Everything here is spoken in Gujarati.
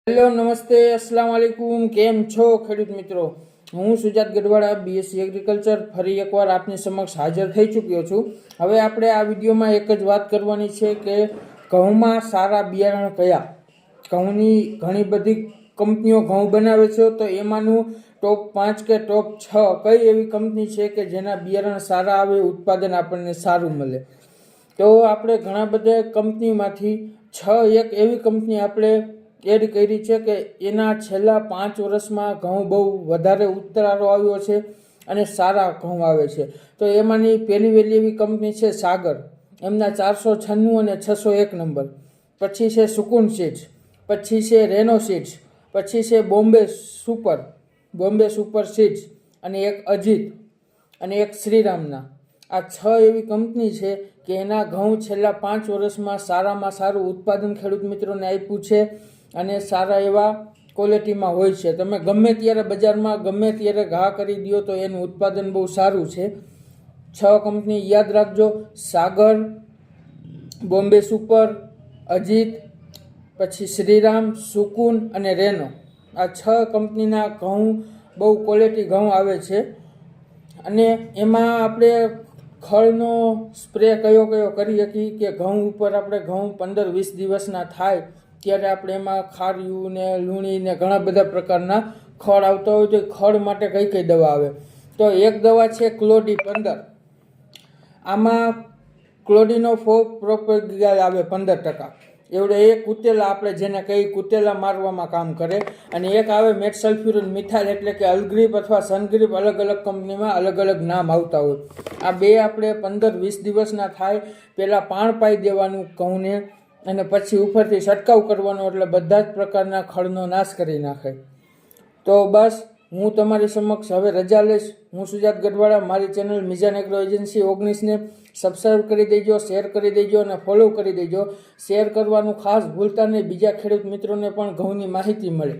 હેલો, નમસ્તે, અસલામ વાલેકુમ. કેમ છો ખેડૂત મિત્રો? હું સુજાત ગઢવાડા, બીએસસી એગ્રીકલ્ચર, ફરી એકવાર આપની સમક્ષ હાજર થઈ ચૂક્યો છું. હવે આપણે આ વિડીયોમાં એક જ વાત કરવાની છે કે ઘઉંમાં સારા બિયારણ કયા. ઘઉંની ઘણી બધી કંપનીઓ ઘઉં બનાવે છે, તો એમાંનું ટોપ 5 કે ટોપ 6 કઈ એવી કંપની છે કે જેના બિયારણ સારા આવે, ઉત્પાદન આપણને સારું મળે. તો આપણે ઘણા બધા કંપનીમાંથી એક એવી કંપની આપણે એડ કરી છે કે એના છેલ્લા 5 વર્ષમાં ઘઉં બહુ વધારે ઉતારો આવ્યો છે અને સારા ઘઉં આવે છે. તો એમાંની પહેલી વહેલી એવી કંપની છે સાગર, એમના 496 અને 601 નંબર. પછી છે સુકુન સીડ્સ, પછી છે રેનો સીડ્સ, પછી છે બોમ્બે સુપર સીડ્સ, અને એક અજીત અને એક શ્રીરામના. આ 6 એવી કંપની છે કે એના ઘઉં છેલ્લા 5 વર્ષમાં સારામાં સારું ઉત્પાદન ખેડૂત મિત્રોને આપ્યું છે અને સારા એવા ક્વોલિટીમાં હોય છે. તમે ગમે ત્યારે બજારમાં ગમે ત્યારે ઘા કરી દો તો એનું ઉત્પાદન બહુ સારું છે. 6 કંપની યાદ રાખજો: સાગર, બોમ્બે સુપર, અજીત, પછી શ્રીરામ, સુકુન અને રેનો. આ 6 કંપનીના ઘઉં બહુ ક્વોલિટી ઘઉં આવે છે. અને એમાં આપણે ખળનો સ્પ્રે કયો કરી શકીએ કે ઘઉં ઉપર આપણે ઘઉં 15-20 દિવસના થાય ત્યારે આપણે એમાં ખાર્યું ને લૂણી ને ઘણા બધા પ્રકારના ખળ આવતા હોય તો ખળ માટે કઈ દવા આવે. તો એક દવા છે ક્લોડી 15. આમાં ક્લોડીનો પ્રોપેગિયા આવે 15%. એવડે એક કુટેલા આપણે જેને કુટેલા મારવામાં કામ કરે. અને એક આવે મેટસલ્ફ્યુરિન મિથાઇલ, એટલે કે અલગ્રીપ અથવા સનગ્રીપ. અલગ અલગ કંપનીમાં અલગ અલગ નામ આવતા હોય. આ બે આપણે 15-20 દિવસના થાય પહેલાં પાણ પાઈ દેવાનું ઘઉંને, અને પછી ઉપરથી છંટકાવ કરવાનો, એટલે બધા જ પ્રકારના ખળનો નાશ કરી નાખે. તો બસ, હું તમારી સમક્ષ હવે રજા લઈશ. હું સુજાત ગઢવાડા. મારી ચેનલ મિઝાન એગ્રો એજન્સી 19 ને સબસ્ક્રાઈબ કરી દેજો, શેર કરી દેજો અને ફોલો કરી દેજો. શેર કરવાનું ખાસ ભૂલતા નહીં, બીજા ખેડૂત મિત્રોને પણ ઘઉંની માહિતી મળે.